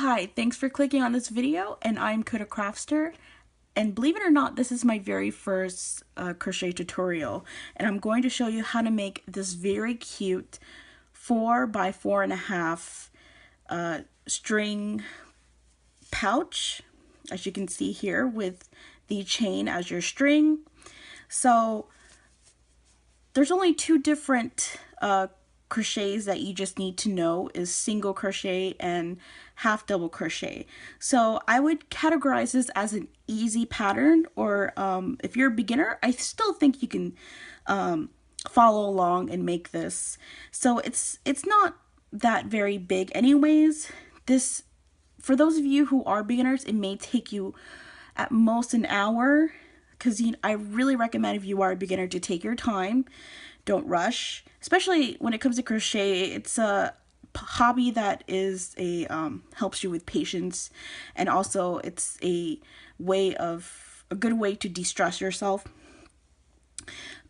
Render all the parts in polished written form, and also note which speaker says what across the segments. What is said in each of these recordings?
Speaker 1: Hi, thanks for clicking on this video, and I'm Coda Crafter, and believe it or not, this is my very first crochet tutorial, and I'm going to show you how to make this very cute 4 by 4.5 string pouch, as you can see here, with the chain as your string. So there's only two different crochets that you just need to know, is single crochet and half double crochet. So I would categorize this as an easy pattern, or if you're a beginner, I still think you can follow along and make this. So it's not that very big anyways. This, for those of you who are beginners, it may take you at most an hour, because I really recommend, if you are a beginner, to take your time. Don't rush, especially when it comes to crochet. It's a hobby that is helps you with patience, and also it's a good way to de-stress yourself.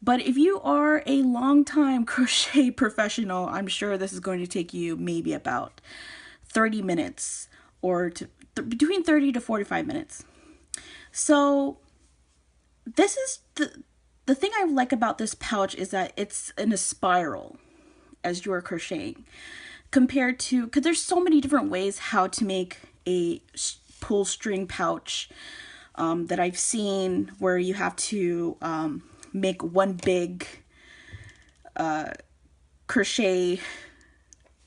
Speaker 1: But if you are a long-time crochet professional, I'm sure this is going to take you maybe about 30 minutes, or between 30 to 45 minutes. So this is the thing I like about this pouch, is that it's in a spiral as you're crocheting, compared to, because there's so many different ways how to make a pull string pouch that I've seen, where you have to make one big crochet,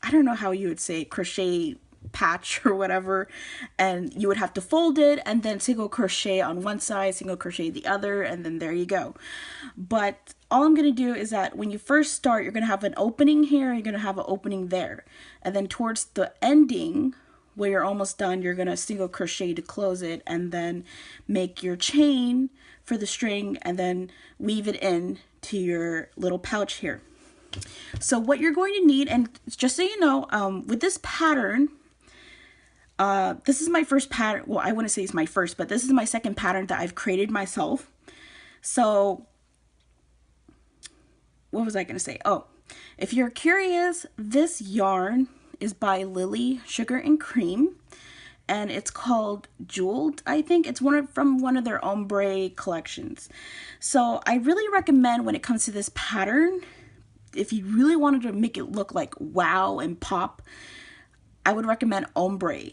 Speaker 1: I don't know how you would say, crochet patch or whatever, and you would have to fold it and then single crochet on one side, single crochet the other, and then there you go. But all I'm going to do is that when you first start, you're going to have an opening here, you're going to have an opening there, and then towards the ending where you're almost done, you're going to single crochet to close it, and then make your chain for the string, and then weave it in to your little pouch here. So what you're going to need, and just so you know, with this pattern, this is my first pattern. Well, I wouldn't say it's my first, but this is my second pattern that I've created myself. So what was I going to say? Oh, if you're curious, this yarn is by Lily Sugar and Cream, and it's called Jeweled. I think it's from one of their ombre collections. So I really recommend, when it comes to this pattern, if you really wanted to make it look like wow and pop, I would recommend ombre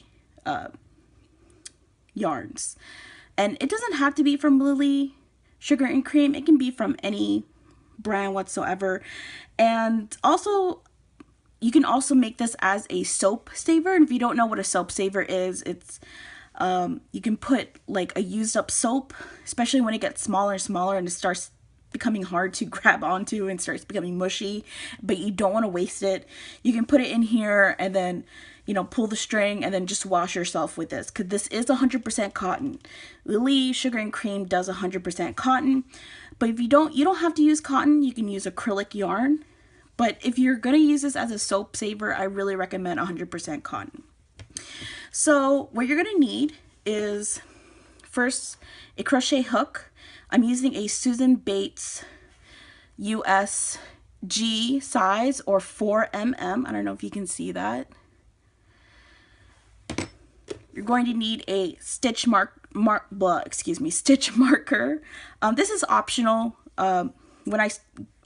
Speaker 1: yarns. And it doesn't have to be from Lily Sugar and Cream, it can be from any brand whatsoever. And also, you can also make this as a soap saver. And if you don't know what a soap saver is, it's you can put like a used up soap, especially when it gets smaller and smaller and it starts becoming hard to grab onto and starts becoming mushy, but you don't want to waste it. You can put it in here and then, you know, pull the string and then just wash yourself with this, because this is 100% cotton. Lily Sugar and Cream does 100% cotton, but if you don't have to use cotton. You can use acrylic yarn, but if you're going to use this as a soap saver, I really recommend 100% cotton. So what you're going to need is, first, a crochet hook. I'm using a Susan Bates USG size, or 4mm. I don't know if you can see that. You're going to need a stitch stitch marker. This is optional. When I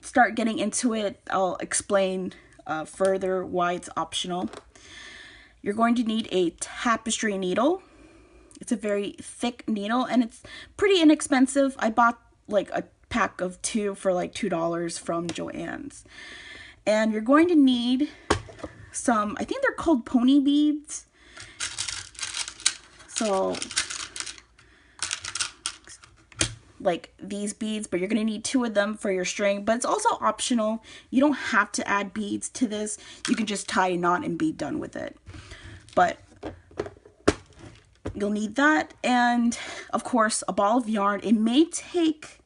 Speaker 1: start getting into it, I'll explain further why it's optional. You're going to need a tapestry needle. It's a very thick needle, and it's pretty inexpensive. I bought like a pack of 2 for like $2 from Joann's. And you're going to need some, I think they're called pony beads. So like these beads, but you're going to need 2 of them for your string. But it's also optional. You don't have to add beads to this. You can just tie a knot and be done with it. But you'll need that, and of course a ball of yarn. It may take,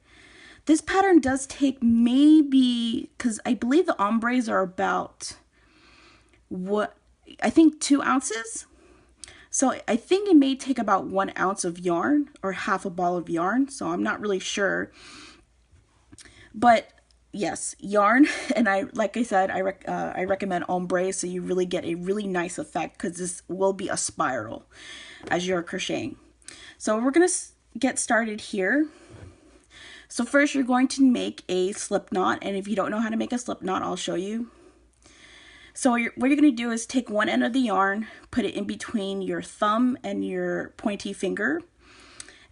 Speaker 1: this pattern does take maybe, because I believe the ombres are about, what, I think 2 ounces. So I think it may take about 1 ounce of yarn, or half a ball of yarn. So I'm not really sure. But yes, yarn, and like I said, I recommend ombre, so you really get a really nice effect, because this will be a spiral as you're crocheting. So we're gonna get started here. So first you're going to make a slip knot, and if you don't know how to make a slip knot, I'll show you. So what you're going to do is take one end of the yarn, put it in between your thumb and your pointy finger,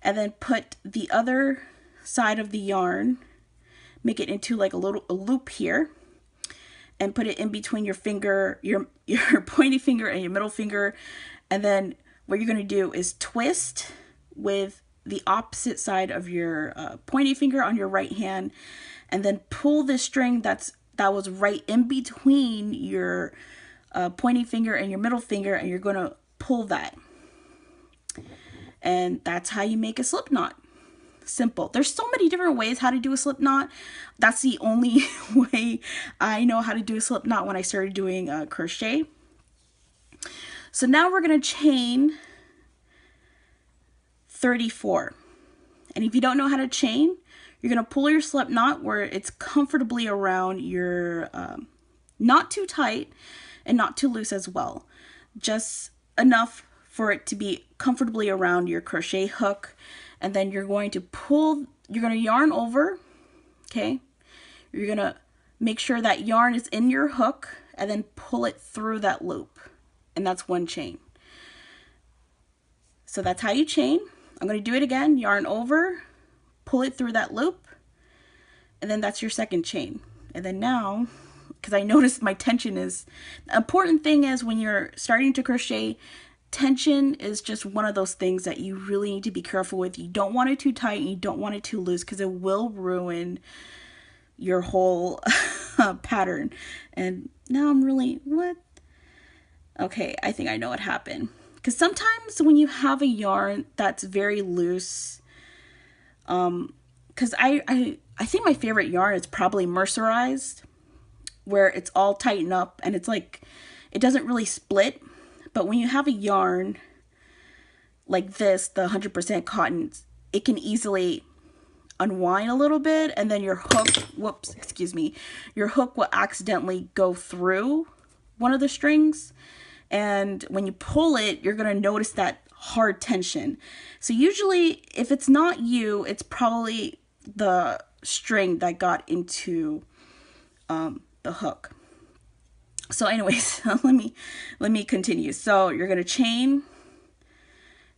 Speaker 1: and then put the other side of the yarn, make it into like a loop here, and put it in between your finger, your pointy finger and your middle finger. And then what you're going to do is twist with the opposite side of your pointy finger on your right hand, and then pull the string that was right in between your pointy finger and your middle finger, and you're going to pull that. And that's how you make a slip knot. Simple. There's so many different ways how to do a slip knot. That's the only way I know how to do a slip knot when I started doing crochet. So now we're going to chain 34. And if you don't know how to chain, you're going to pull your slip knot where it's comfortably around your, not too tight and not too loose as well. Just enough for it to be comfortably around your crochet hook. And then you're going to yarn over, okay? You're going to make sure that yarn is in your hook and then pull it through that loop. And that's one chain. So that's how you chain. I'm going to do it again. Yarn over, pull it through that loop, and then that's your second chain. And then now, because I noticed my tension is, the important thing is when you're starting to crochet, tension is just one of those things that you really need to be careful with. You don't want it too tight and you don't want it too loose, because it will ruin your whole pattern. And now I'm really, what? Okay, I think I know what happened. Because sometimes when you have a yarn that's very loose, because I think my favorite yarn is probably mercerized, where it's all tightened up and it's like, it doesn't really split. But when you have a yarn like this, the 100% cotton, it can easily unwind a little bit, and then your hook, whoops, excuse me, your hook will accidentally go through one of the strings. And when you pull it, you're going to notice that hard tension. So usually, if it's not you, it's probably the string that got into the hook. So anyways, let me continue. So you're going to chain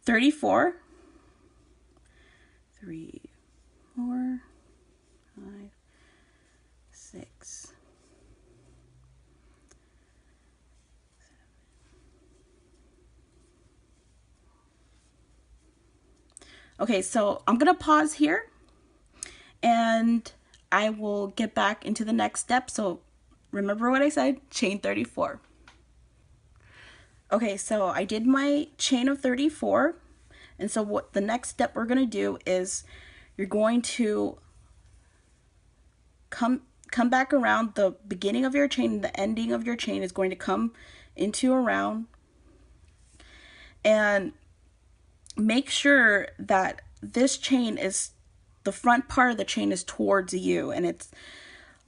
Speaker 1: 34, 3, 4, 5, 6, 7. Okay, so I'm going to pause here and I will get back into the next step. So remember what I said, chain 34. Okay, so I did my chain of 34. And so what the next step we're going to do is you're going to come back around the beginning of your chain. The ending of your chain is going to come into around, and make sure that this chain is, the front part of the chain is towards you and it's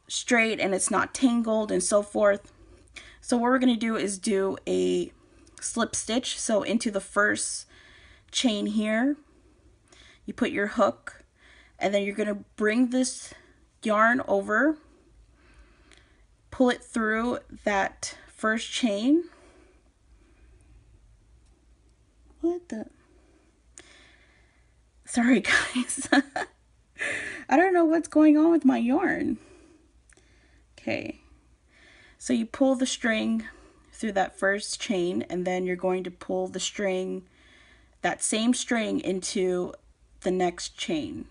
Speaker 1: straight and it's not tangled and so forth. So what we're going to do is do a slip stitch. So into the first chain here, you put your hook, and then you're going to bring this yarn over, pull it through that first chain. What the? Sorry guys. I don't know what's going on with my yarn. Okay. So you pull the string through that first chain, and then you're going to pull the string, that same string, into the next chain,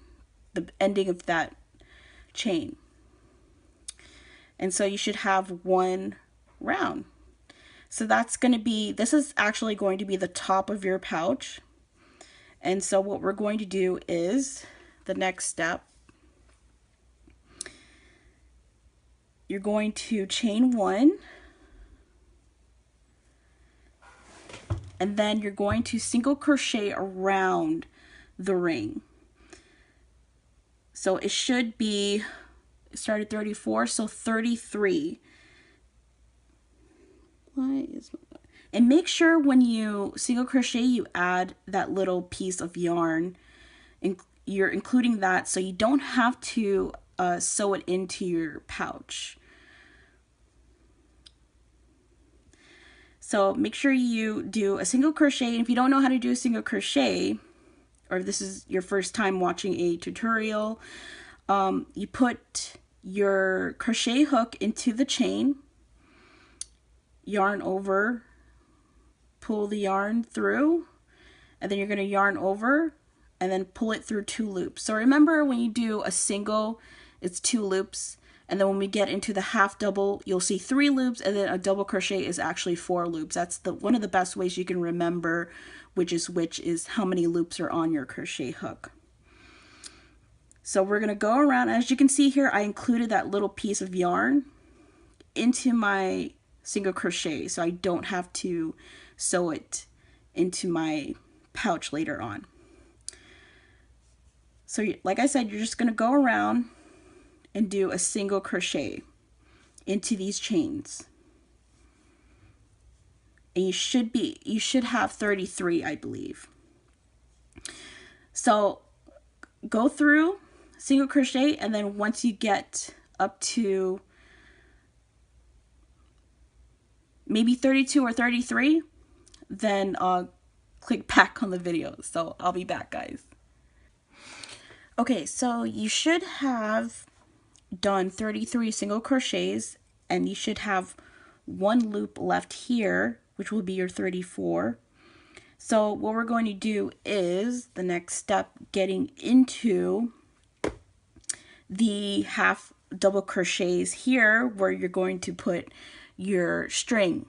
Speaker 1: the ending of that chain. And so you should have one round. So that's going to be, this is actually going to be the top of your pouch. And so what we're going to do is, the next step, you're going to chain 1, and then you're going to single crochet around the ring. So it should be started 34, so 33. Why is my... And make sure when you single crochet, you add that little piece of yarn. You're including that so you don't have to sew it into your pouch. So make sure you do a single crochet. And if you don't know how to do a single crochet, or if this is your first time watching a tutorial, you put your crochet hook into the chain, yarn over, pull the yarn through, and then you're going to yarn over and then pull it through 2 loops. So remember, when you do a single, it's 2 loops, and then when we get into the half double, you'll see 3 loops, and then a double crochet is actually 4 loops. That's one of the best ways you can remember which is how many loops are on your crochet hook. So we're going to go around. As you can see here, I included that little piece of yarn into my single crochet so I don't have to sew it into my pouch later on. So like I said, you're just going to go around and do a single crochet into these chains. And you should have 33, I believe. So go through single crochet, and then once you get up to maybe 32 or 33, then click back on the video. So I'll be back, guys. Okay, so you should have done 33 single crochets, and you should have 1 loop left here, which will be your 34. So what we're going to do is the next step, getting into the half double crochets here where you're going to put your string.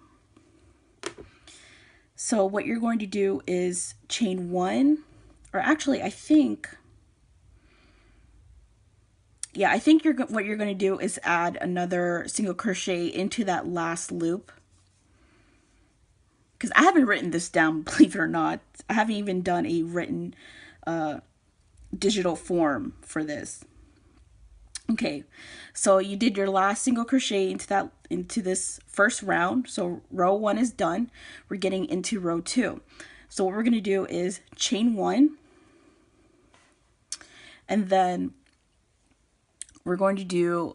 Speaker 1: So what you're going to do is chain 1, or actually I think what you're going to do is add another single crochet into that last loop. Because I haven't written this down, believe it or not. I haven't even done a written digital form for this. Okay, so you did your last single crochet into this first round. So row 1 is done. We're getting into row 2. So what we're going to do is chain 1, and then we're going to do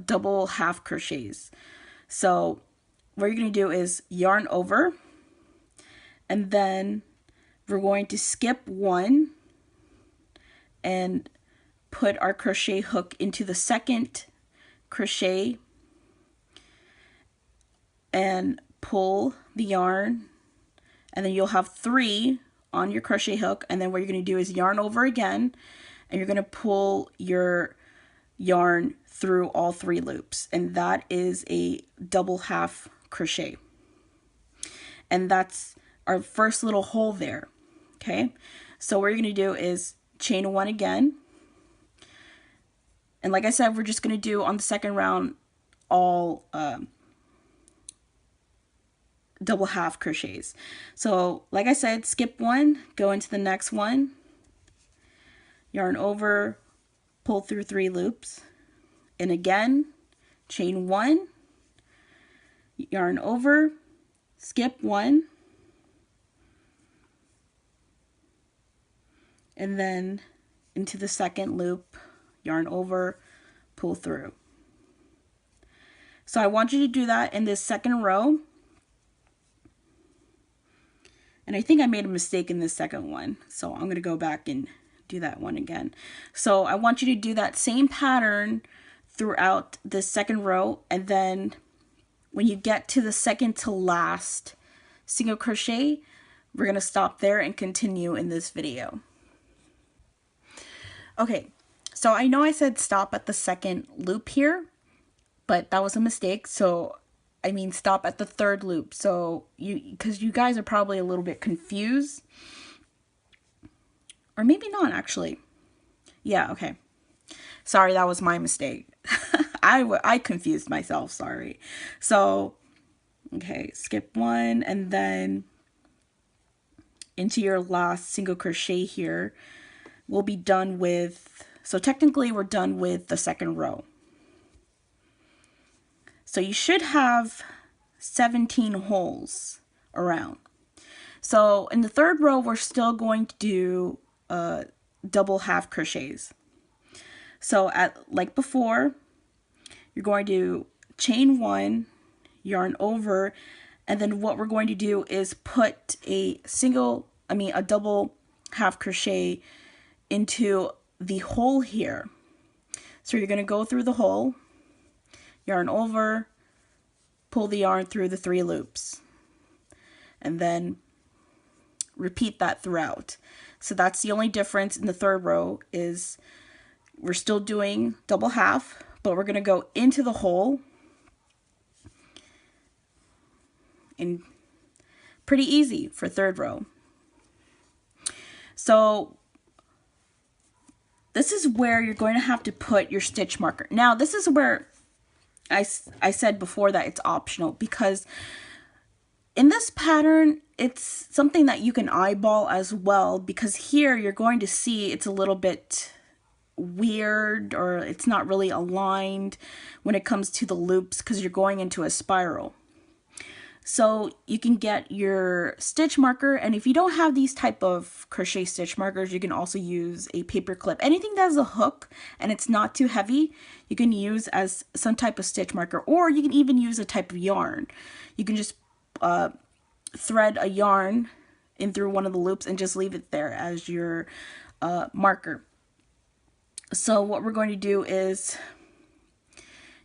Speaker 1: double half crochets. So what you're going to do is yarn over, and then we're going to skip 1 and put our crochet hook into the second crochet and pull the yarn, and then you'll have 3 on your crochet hook. And then what you're going to do is yarn over again, and you're going to pull your yarn through all 3 loops, and that is a double half crochet. And that's our first little hole there. Okay, so what you're going to do is chain 1 again, and like I said, we're just going to do on the second round all double half crochets. So like I said, skip 1, go into the next one, yarn over, pull through 3 loops, and again chain 1, yarn over, skip 1, and then into the second loop, yarn over, pull through. So I want you to do that in this second row. And I think I made a mistake in this second one, so I'm going to go back and do that one again. So I want you to do that same pattern throughout the second row, and then when you get to the second to last single crochet, we're going to stop there and continue in this video. Okay, so I know I said stop at the second loop here, but that was a mistake. So I mean stop at the third loop. So because you guys are probably a little bit confused, or maybe not actually. Yeah, okay. Sorry, that was my mistake. I confused myself, sorry. So, okay, skip 1, and then into your last single crochet here. We'll be done with So technically we're done with the second row. So you should have 17 holes around. So in the third row, we're still going to do double half crochets. So like before, you're going to chain 1, yarn over, and then what we're going to do is put a double half crochet into the hole here. So you're going to go through the hole, yarn over, pull the yarn through the 3 loops, and then repeat that throughout. So that's the only difference in the third row, is we're still doing double half, but we're going to go into the hole, and pretty easy for third row. So this is where you're going to have to put your stitch marker. Now this is where I said before that it's optional, because in this pattern it's something that you can eyeball as well, because here you're going to see it's a little bit weird, or it's not really aligned when it comes to the loops, because you're going into a spiral. So you can get your stitch marker, and if you don't have these type of crochet stitch markers, you can also use a paper clip. Anything that has a hook and it's not too heavy, you can use as some type of stitch marker, or you can even use a type of yarn. You can just thread a yarn in through one of the loops and just leave it there as your marker. So what we're going to do is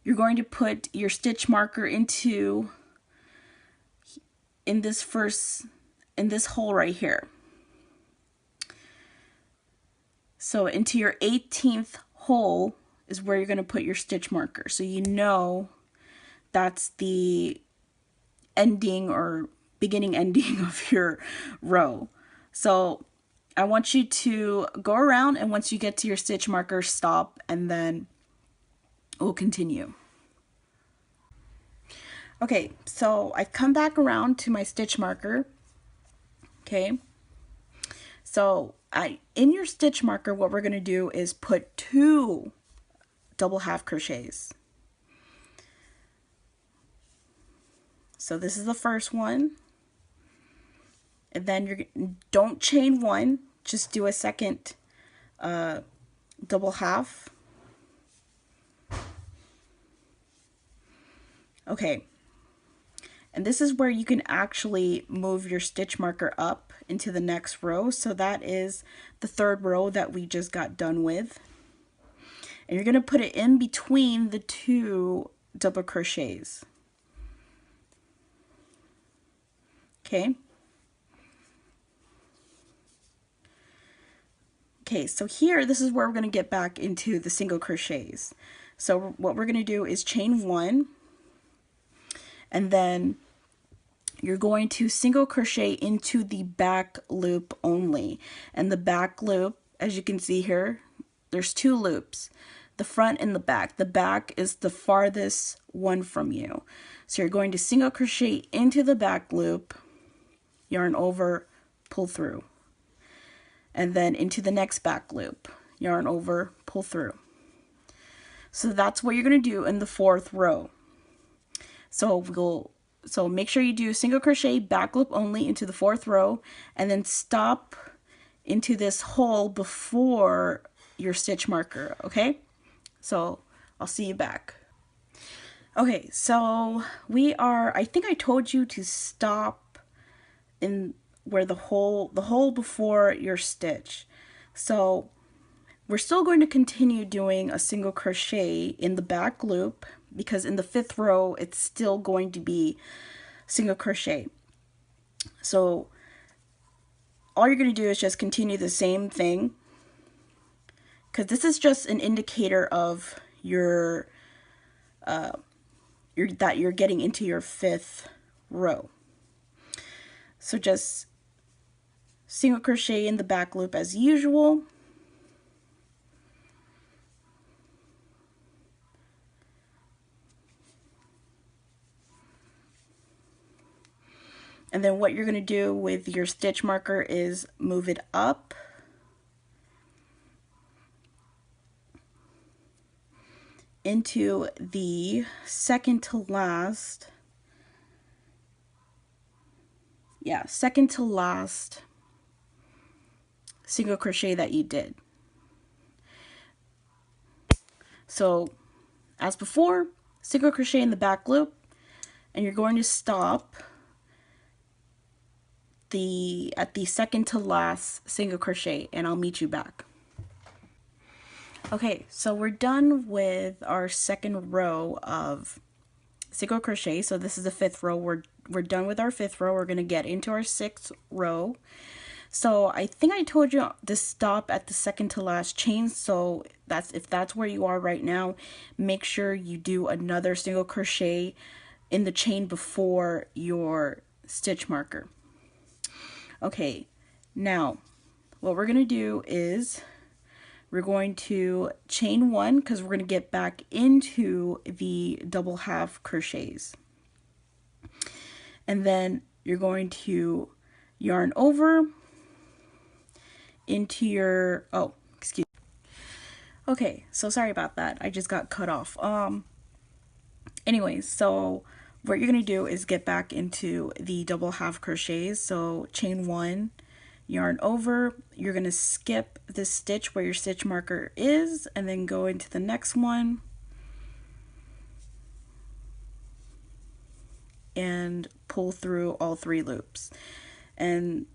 Speaker 1: you're going to put your stitch marker in this hole right here. So into your 18th hole is where you're going to put your stitch marker. So you know that's the ending or beginning ending of your row. So I want you to go around, and once you get to your stitch marker, stop, and then we'll continue. Okay, so I've come back around to my stitch marker. Okay, so in your stitch marker, what we're going to do is put 2 double half crochets. So this is the first one, and then don't chain 1, just do a second double half. Okay. And this is where you can actually move your stitch marker up into the next row. So that is the third row that we just got done with. And you're going to put it in between the 2 double crochets. Okay. Okay, so here, this is where we're going to get back into the single crochets. So what we're going to do is chain 1. And then you're going to single crochet into the back loop only. And the back loop, as you can see here, there's 2 loops, the front and the back. The back is the farthest one from you. So you're going to single crochet into the back loop, yarn over, pull through. And then into the next back loop, yarn over, pull through. So that's what you're going to do in the 4th row. So make sure you do single crochet back loop only into the 4th row, and then stop into this hole before your stitch marker, okay? So I'll see you back. Okay, so I think I told you to stop in where the hole before your stitch. So we're still going to continue doing a single crochet in the back loop, because in the 5th row it's still going to be single crochet. So all you're going to do is just continue the same thing, because this is just an indicator of that you're getting into your 5th row. So just single crochet in the back loop as usual. And then what you're going to do with your stitch marker is move it up. into the second to last, second to last single crochet that you did. So as before, single crochet in the back loop, and you're going to stop at the second to last single crochet, and I'll meet you back. Okay, so we're done with our second row of single crochet. So this is the fifth row. We're done with our fifth row. We're going to get into our sixth row. So I think I told you to stop at the second to last chain. So if that's where you are right now, make sure you do another single crochet in the chain before your stitch marker. Okay, now what we're going to do is we're going to chain one, because we're going to get back into the double half crochets. And then you're going to yarn over into your, oh, excuse me. Okay, so sorry about that. I just got cut off. Anyways, so what you're going to do is get back into the double half crochets. So chain one, yarn over, you're going to skip this stitch where your stitch marker is, and then go into the next one and pull through all 3 loops. And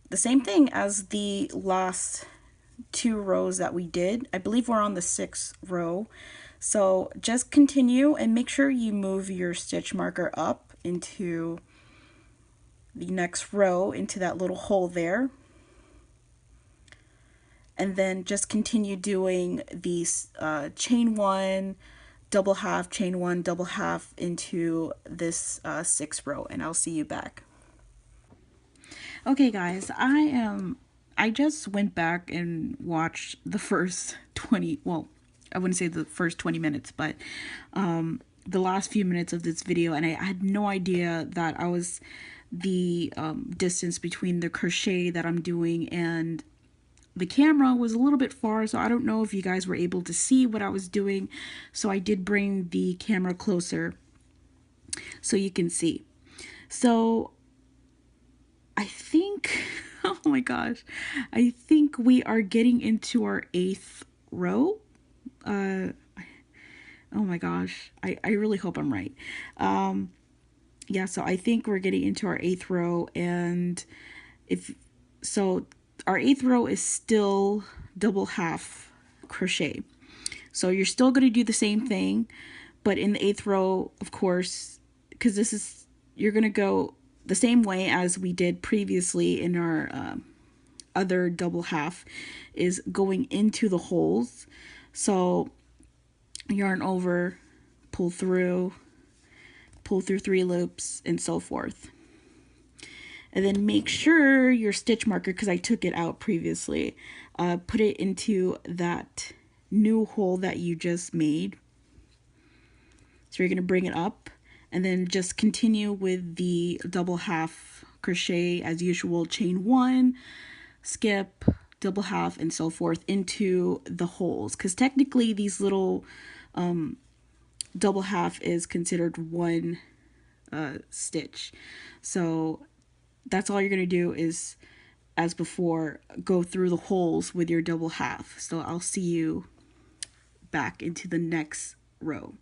Speaker 1: the same thing as the last 2 rows that we did. I believe we're on the 6th row. So just continue and make sure you move your stitch marker up into the next row, into that little hole there. And then just continue doing these chain one, double half, chain one, double half into this 6th row, and I'll see you back. Okay guys, I just went back and watched the first 20, well, I wouldn't say the first 20 minutes, but the last few minutes of this video, and I had no idea that I was the distance between the crochet that I'm doing and the camera was a little bit far, so I don't know if you guys were able to see what I was doing. So I did bring the camera closer so you can see. So I think, oh my gosh, I think we are getting into our 8th row. Oh my gosh, I really hope I'm right. Yeah, so I think we're getting into our 8th row, and our 8th row is still double half crochet. So you're still going to do the same thing, but in the 8th row, of course, because you're going to go the same way as we did previously in our other double half, is going into the holes. So yarn over, pull through 3 loops, and so forth. And then make sure your stitch marker, because I took it out previously, put it into that new hole that you just made. So you're going to bring it up, and then just continue with the double half crochet as usual, chain one, skip, double half, and so forth into the holes, because technically these little double half is considered one stitch. So that's all you're going to do is, as before, go through the holes with your double half. So I'll see you back into the next row.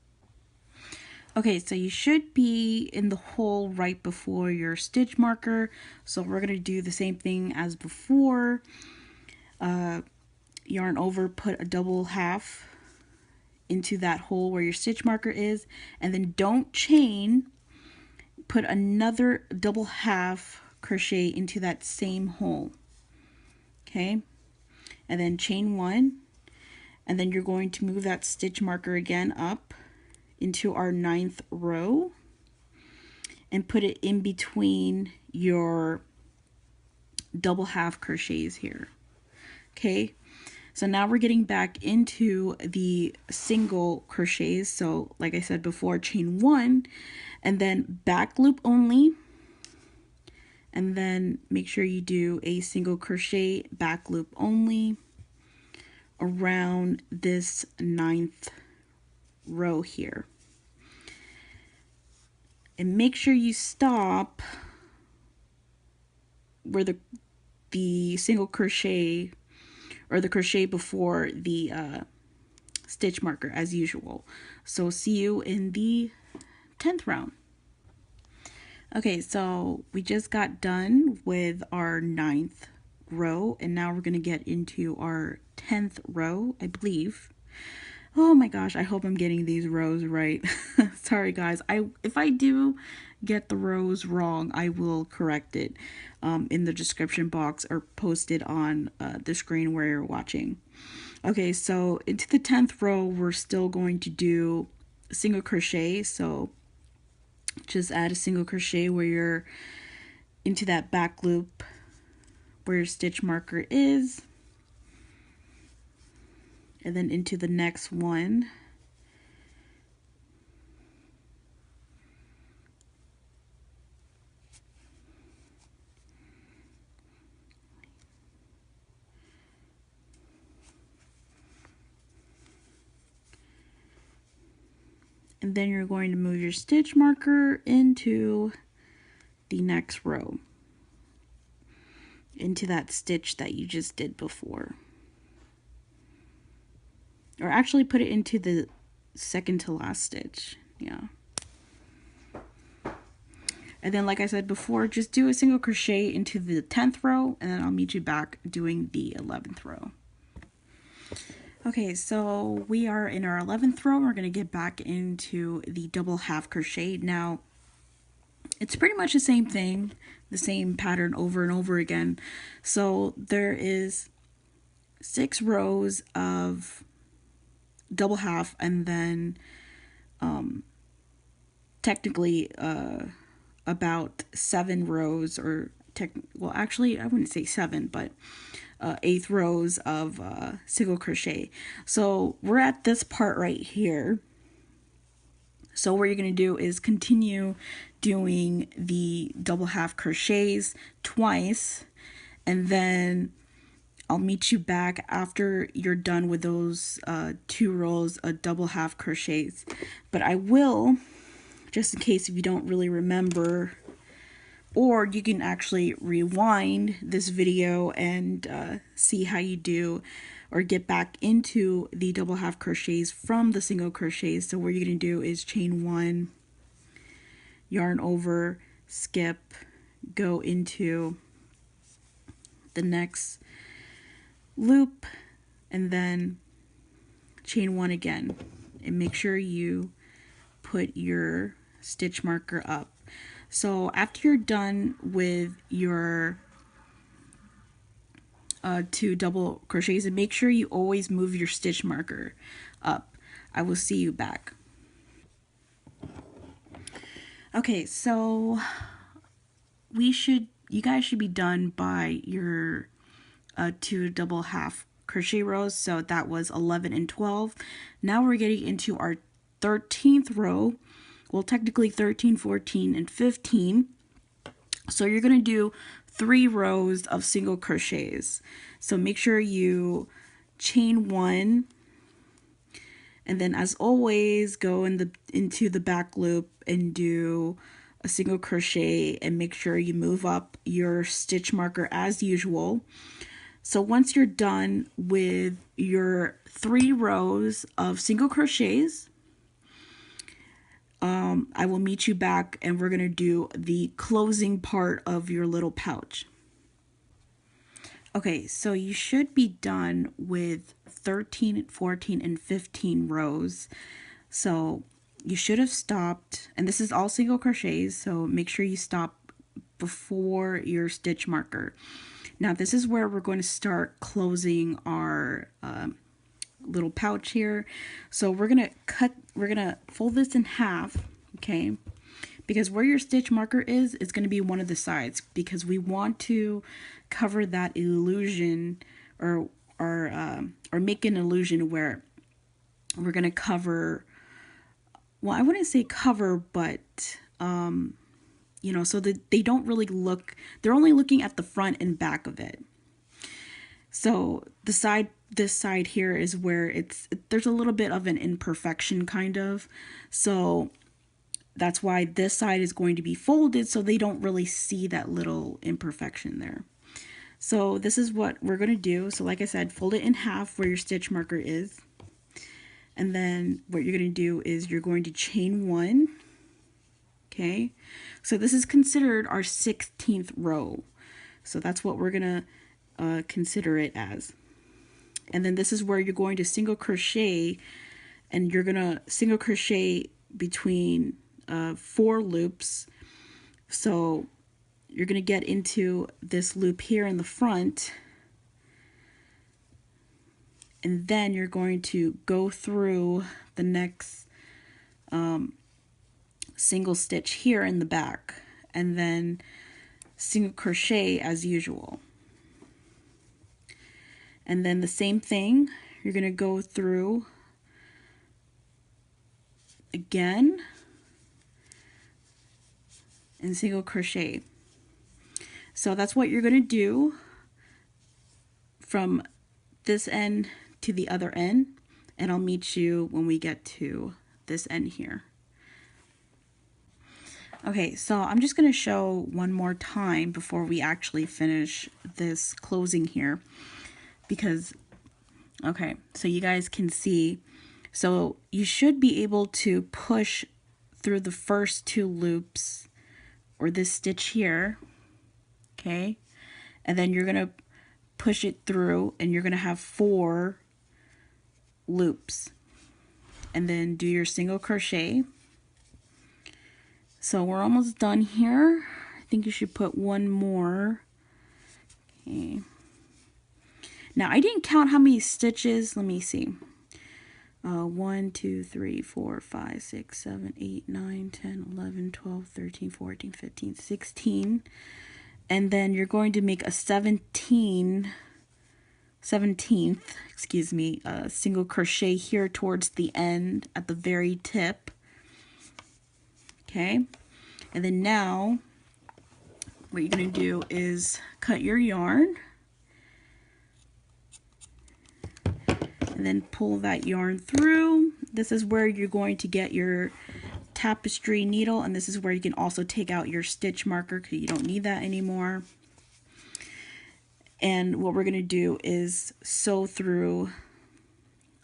Speaker 1: Okay, so you should be in the hole right before your stitch marker. So we're going to do the same thing as before. Yarn over, put a double half into that hole where your stitch marker is, and then don't chain, put another double half crochet into that same hole. Okay, and then chain one, and then you're going to move that stitch marker again up into our 9th row and put it in between your double half crochets here. Okay, so now we're getting back into the single crochets. So like I said before, chain one, and then back loop only, and then make sure you do a single crochet back loop only around this 9th row here. And make sure you stop where the single crochet or the crochet before the stitch marker as usual. So see you in the 10th round. Okay, so we just got done with our 9th row, and now we're going to get into our 10th row, I believe. Oh my gosh, I hope I'm getting these rows right. Sorry guys, if I do get the rows wrong, I will correct it in the description box or post it on the screen where you're watching. Okay, so into the 10th row, we're still going to do single crochet. So just add a single crochet where you're into that back loop where your stitch marker is, and then into the next one. And then you're going to move your stitch marker into the next row, into that stitch that you just did before. Or actually put it into the second to last stitch. Yeah. And then, like I said before, just do a single crochet into the 10th row, and then I'll meet you back doing the 11th row. Okay, so we are in our 11th row. We're going to get back into the double half crochet. Now, it's pretty much the same thing, the same pattern over and over again. So there is 6 rows of double half, and then technically about 7 rows, or well, actually I wouldn't say 7, but 8 rows of single crochet. So we're at this part right here. So what you're going to do is continue doing the double half crochets twice, and then I'll meet you back after you're done with those 2 rows of double half crochets. But I will, just in case if you don't really remember, or you can actually rewind this video and see how you do, or get back into the double half crochets from the single crochets. So what you're going to do is chain 1, yarn over, skip, go into the next loop, and then chain 1 again, and make sure you put your stitch marker up. So after you're done with your 2 double crochets, and make sure you always move your stitch marker up. I will see you back. Okay, so you guys should be done by your 2 double half crochet rows. So that was 11 and 12. Now we're getting into our 13th row. Well, technically 13, 14, and 15. So you're going to do 3 rows of single crochets. So make sure you chain 1, and then as always go into the back loop and do a single crochet, and make sure you move up your stitch marker as usual. So once you're done with your 3 rows of single crochets, I will meet you back, and we're going to do the closing part of your little pouch. Okay, so you should be done with 13, 14, and 15 rows. So you should have stopped, and this is all single crochets, so make sure you stop before your stitch marker. Now this is where we're going to start closing our little pouch here. So we're gonna fold this in half, okay? Because where your stitch marker is going to be one of the sides, because we want to cover that illusion, or make an illusion where we're gonna cover, well, I wouldn't say cover, but you know, so that they don't really look, they're only looking at the front and back of it. So the side this side here is where there's a little bit of an imperfection kind of. So that's why this side is going to be folded so they don't really see that little imperfection there. So this is what we're going to do. So like I said, fold it in half where your stitch marker is. And then what you're going to do is you're going to chain 1. Okay, so this is considered our 16th row. So that's what we're going to consider it as. And then this is where you're going to single crochet, and you're going to single crochet between 4 loops. So you're going to get into this loop here in the front, and then you're going to go through the next single stitch here in the back, and then single crochet as usual. And then the same thing, you're going to go through again and single crochet. So that's what you're going to do from this end to the other end, and I'll meet you when we get to this end here. Okay, so I'm just going to show one more time before we actually finish this closing here, because, okay, so you guys can see, so you should be able to push through the first 2 loops, or this stitch here, okay, and then you're going to push it through, and you're going to have 4 loops, and then do your single crochet. So we're almost done here. I think you should put 1 more. Okay. Now I didn't count how many stitches. Let me see. 1, 2, 3, 4, 5, 6, 7, 8, 9, 10, 11, 12, 13, 14, 15, 16. And then you're going to make a 17th, excuse me, single crochet here towards the end at the very tip. Okay, and then now what you're going to do is cut your yarn and then pull that yarn through. This is where you're going to get your tapestry needle, and this is where you can also take out your stitch marker because you don't need that anymore. And what we're going to do is sew through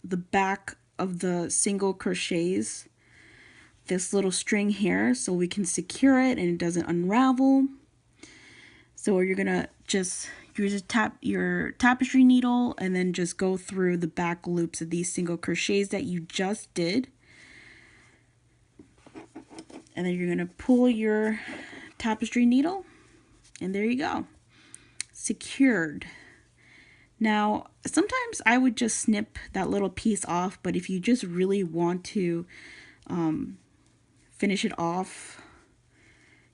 Speaker 1: the back of the single crochets this little string here so we can secure it and it doesn't unravel. So you're gonna just use your tapestry needle and then just go through the back loops of these single crochets that you just did, and then you're gonna pull your tapestry needle, and there you go, secured. Now sometimes I would just snip that little piece off, but if you just really want to finish it off,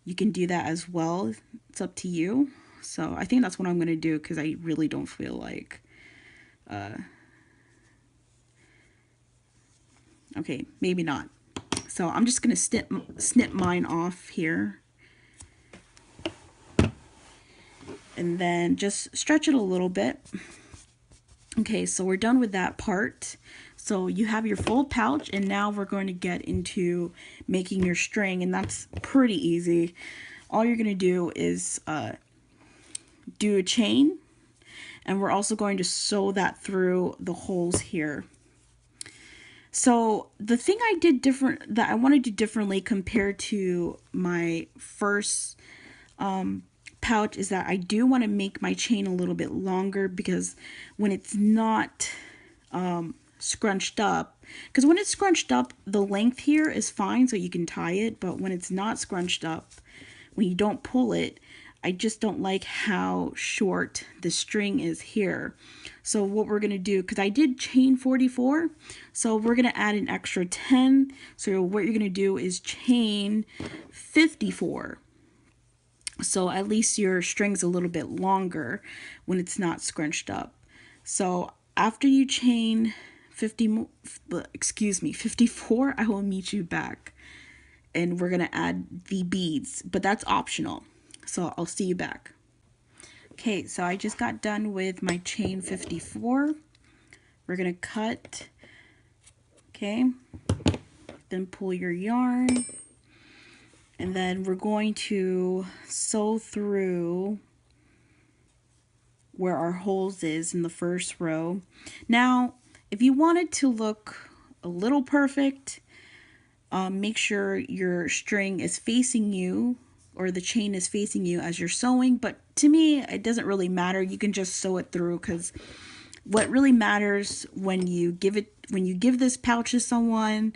Speaker 1: you can do that as well. It's up to you. So I think that's what I'm going to do because I really don't feel like okay, maybe not. So I'm just going to snip mine off here, and then just stretch it a little bit. Okay, so we're done with that part. So you have your full pouch, and now we're going to get into making your string, and that's pretty easy. All you're going to do is do a chain, and we're also going to sew that through the holes here. So the thing I did different, that I want to do differently compared to my first pouch, is that I do want to make my chain a little bit longer, because when it's not scrunched up, because when it's scrunched up, the length here is fine, so you can tie it, but when it's not scrunched up, when you don't pull it, I just don't like how short the string is here. So what we're going to do, because I did chain 44, so we're going to add an extra 10. So what you're going to do is chain 54. So at least your string's a little bit longer when it's not scrunched up. So after you chain 54, I will meet you back, and we're going to add the beads, but that's optional. So I'll see you back. Okay, so I just got done with my chain 54, we're going to cut, okay, then pull your yarn, and then we're going to sew through where our holes is in the first row. Now, if you want it to look a little perfect, make sure your string is facing you, or the chain is facing you as you're sewing, but to me it doesn't really matter. You can just sew it through, because what really matters when you give this pouch to someone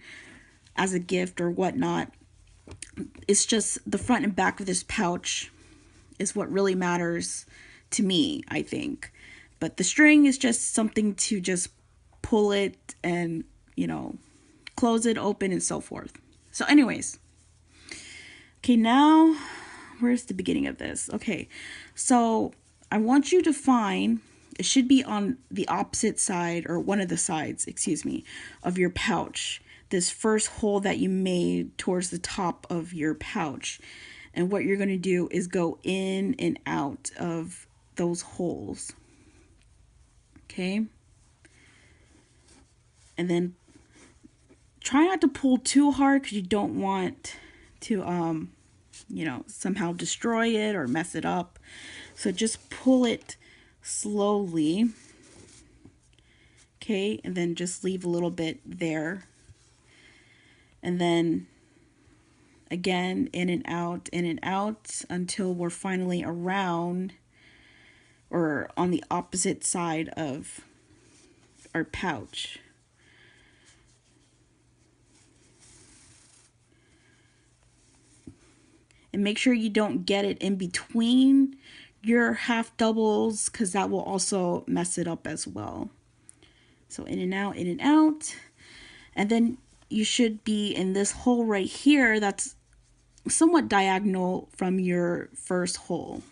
Speaker 1: as a gift or whatnot, it's just the front and back of this pouch is what really matters to me, I think. But the string is just something to just pull it and, you know, close it, open, and so forth. So anyways, okay, now where's the beginning of this? Okay, so I want you to find, it should be on the opposite side, or one of the sides, excuse me, of your pouch, this first hole that you made towards the top of your pouch. And what you're going to do is go in and out of those holes, okay? And then try not to pull too hard, because you don't want to you know, somehow destroy it or mess it up. So just pull it slowly, okay, and then just leave a little bit there, and then again in and out until we're finally around or on the opposite side of our pouch. And make sure you don't get it in between your half doubles, because that will also mess it up as well. So in and out, in and out. And then you should be in this hole right here that's somewhat diagonal from your first hole.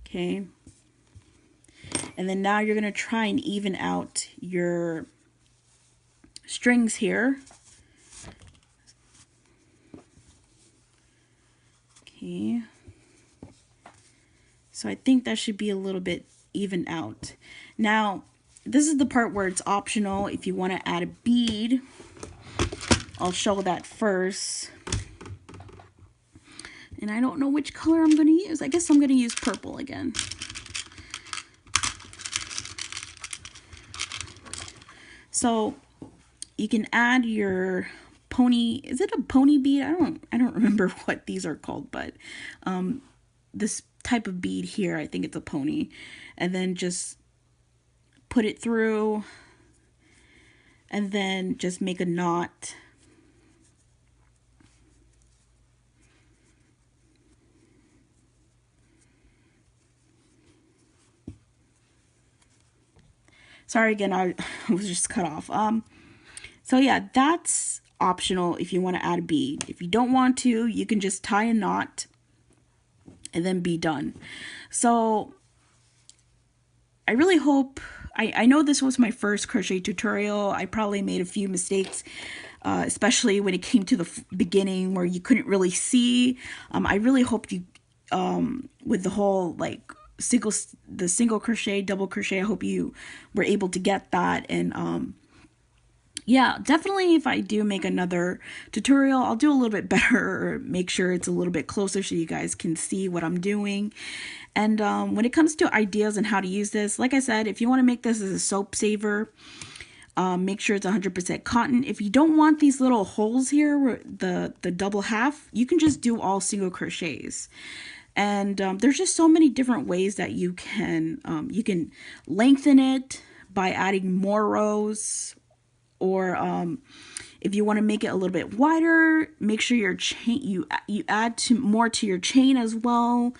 Speaker 1: Okay. And then now you're going to try and even out your strings here. Okay. So I think that should be a little bit even out. Now, this is the part where it's optional. If you want to add a bead, I'll show that first. And I don't know which color I'm going to use. I guess I'm going to use purple again. So you can add your pony, is it a pony bead? I don't remember what these are called, but this type of bead here, I think it's a pony. And then just put it through, and then just make a knot. Sorry again, I was just cut off. So yeah, that's optional if you want to add a bead. If you don't want to, you can just tie a knot and then be done. So I really hope, I know this was my first crochet tutorial. I probably made a few mistakes, especially when it came to the beginning where you couldn't really see. I really hope you, with the whole like single crochet, double crochet, I hope you were able to get that. And yeah, definitely if I do make another tutorial, I'll do a little bit better, or make sure it's a little bit closer so you guys can see what I'm doing. And when it comes to ideas and how to use this, like I said, if you want to make this as a soap saver, make sure it's 100% cotton. If you don't want these little holes here, the double half, you can just do all single crochets. And there's just so many different ways that you can lengthen it by adding more rows, or if you want to make it a little bit wider, make sure your chain, you add more to your chain as well.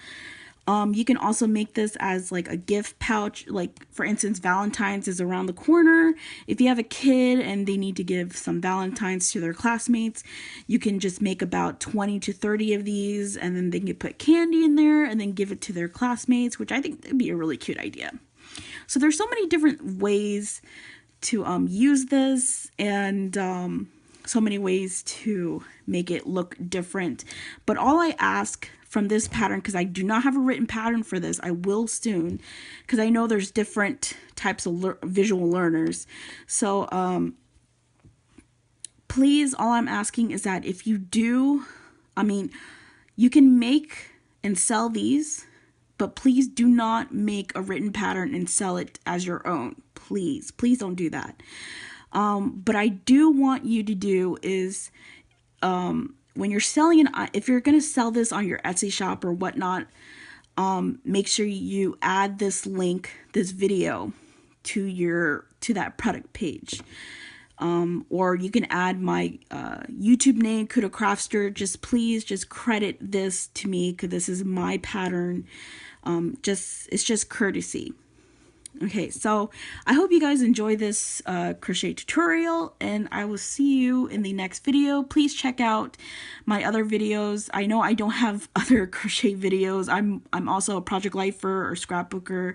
Speaker 1: You can also make this as like a gift pouch, like for instance, Valentine's is around the corner. If you have a kid and they need to give some Valentines to their classmates, you can just make about 20 to 30 of these, and then they can put candy in there and then give it to their classmates, which I think would be a really cute idea. So there's so many different ways to use this, and so many ways to make it look different. But all I ask from this pattern, because I do not have a written pattern for this. I will soon, because I know there's different types of visual learners. So please, all I'm asking is that if you do, I mean, you can make and sell these, but please do not make a written pattern and sell it as your own. Please don't do that. But I do want you to do is, when you're selling it, if you're going to sell this on your Etsy shop or whatnot, make sure you add this link, this video, to that product page. Or you can add my YouTube name, Kuda Craftster. Please credit this to me, because this is my pattern. It's just courtesy. Okay, so I hope you guys enjoy this crochet tutorial, and I will see you in the next video. Please check out my other videos. I know I don't have other crochet videos. I'm also a project lifer or scrapbooker.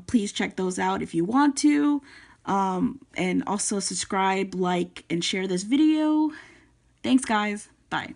Speaker 1: Please check those out if you want to. And also subscribe, like, and share this video. Thanks, guys. Bye.